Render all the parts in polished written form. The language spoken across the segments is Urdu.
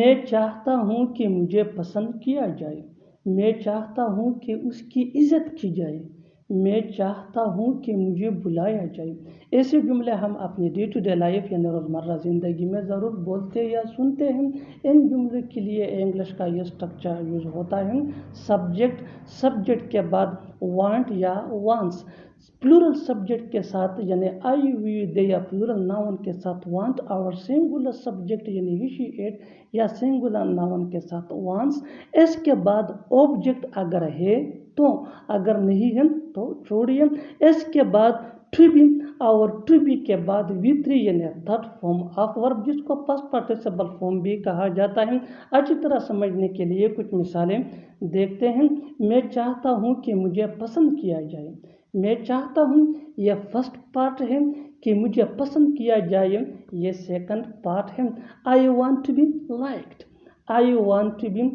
میں چاہتا ہوں کہ مجھے پسند کیا جائے، میں چاہتا ہوں کہ اس کی عزت کی جائے، میں چاہتا ہوں کہ مجھے بلایا جائے۔ ایسے جملے ہم اپنی ڈے ٹو ڈے لائف یعنی روزمرہ زندگی میں ضرور بولتے یا سنتے ہیں۔ ان جملے کے لیے انگلش کا یہ اسٹرکچر یوز ہوتا ہے: سبجیکٹ کے بعد وانٹ یا وانس، پلورل سبجیکٹ کے ساتھ یعنی آئی وی دے یا پلورل ناؤن کے ساتھ وانٹ، اور سنگولر سبجیکٹ یعنی ہی شی اٹ یا سنگولر ناؤن کے ساتھ وانس۔ اس کے بعد آبجیکٹ اگر ہے تو، اگر نہیں ہے تو چھوڑیے۔ اس کے بعد ٹو بی، اور ٹو بی کے بعد V3 یعنی تھرڈ فارم آف ورب، جس کو پاسٹ پارٹیسپل فارم بھی کہا جاتا ہے۔ اچھی طرح سمجھنے کے لیے کچھ مثالیں دیکھتے ہیں۔ میں چاہتا ہوں کہ مجھے پسند کیا جائے، میں چاہتا ہوں یہ فرسٹ پارٹ ہے، کہ مجھے پسند کیا جائے یہ سیکنڈ پارٹ ہے۔ I want to be liked، I want to be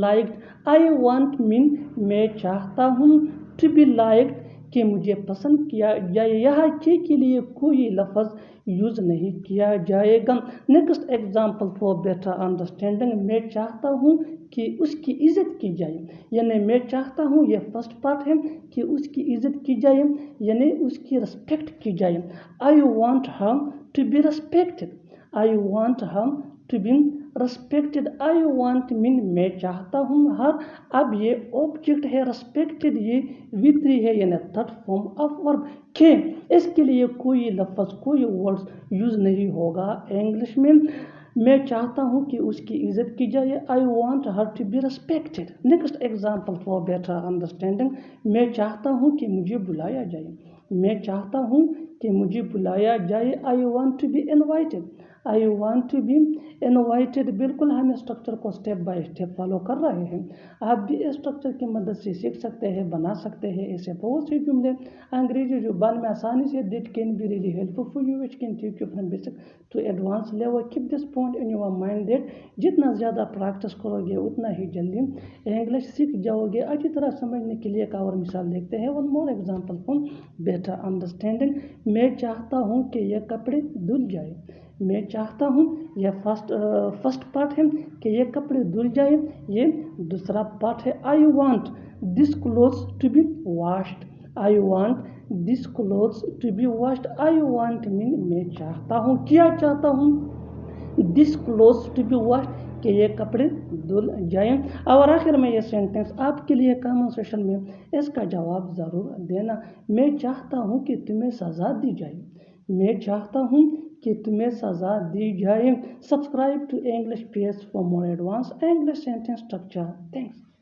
liked، I want mean میں چاہتا ہوں، to be liked کہ مجھے پسند کیا جائے، یہاں کے لیے کوئی لفظ یوز نہیں کیا جائے گا۔ Next example for better understanding, میں چاہتا ہوں کہ اس کی عزت کی جائے، یعنی میں چاہتا ہوں یہ فرسٹ پارٹ ہے کہ اس کی عزت کی جائے یعنی اس کی رسپیکٹ کی جائے۔ I want her to be respected، I want her to be respected، I want mean میں چاہتا ہوں ہر، اب یہ آبجیکٹ ہے، respected یہ V3 ہے یعنی تھرڈ فارم آف ورب کہ، اس کے لیے کوئی لفظ کوئی ورڈ یوز نہیں ہوگا انگلش میں۔ میں چاہتا ہوں کہ اس کی عزت کی جائے، I want her to be respected۔ Next example for better understanding, میں چاہتا ہوں کہ مجھے بلایا جائے، میں چاہتا ہوں کہ مجھے بلایا جائے، I want to be invited، I want to be invited۔ بالکل ہم اسٹرکچر کو اسٹیپ بائی اسٹیپ فالو کر رہے ہیں، آپ بھی اسٹرکچر کی مدد سے سیکھ سکتے ہیں، بنا سکتے ہیں ایسے بہت سے جملے انگریزی زبان میں آسانی سے that can be really helpful for you, which can take you from basic to advanced level۔ Keep this point in your mind that جتنا زیادہ پریکٹس کرو گے اتنا ہی جلدی انگلش سیکھ جاؤ گے۔ اچھی طرح سمجھنے کے لیے ایک اور مثال دیکھتے ہیں۔ One more example for better understanding، میں چاہتا ہوں کہ یہ کپڑے دھل جائے، میں چاہتا ہوں یہ فرسٹ پارٹ ہے کہ یہ کپڑے دھل جائے، یہ دوسرا پارٹ ہے۔ I want these clothes to be washed، I want these clothes to be washed، I want mean میں چاہتا ہوں، کیا چاہتا ہوں، these clothes to be washed کہ یہ کپڑے دھل جائیں۔ اور آخر میں یہ سینٹینس آپ کے لیے کامن سیشن میں اس کا جواب ضرور دینا۔ میں چاہتا ہوں کہ تمہیں سزا دی جائے، میں چاہتا ہوں کہ تمہیں سزا دی جائے۔ Subscribe to English page for more advance English sentence structure. Thanks.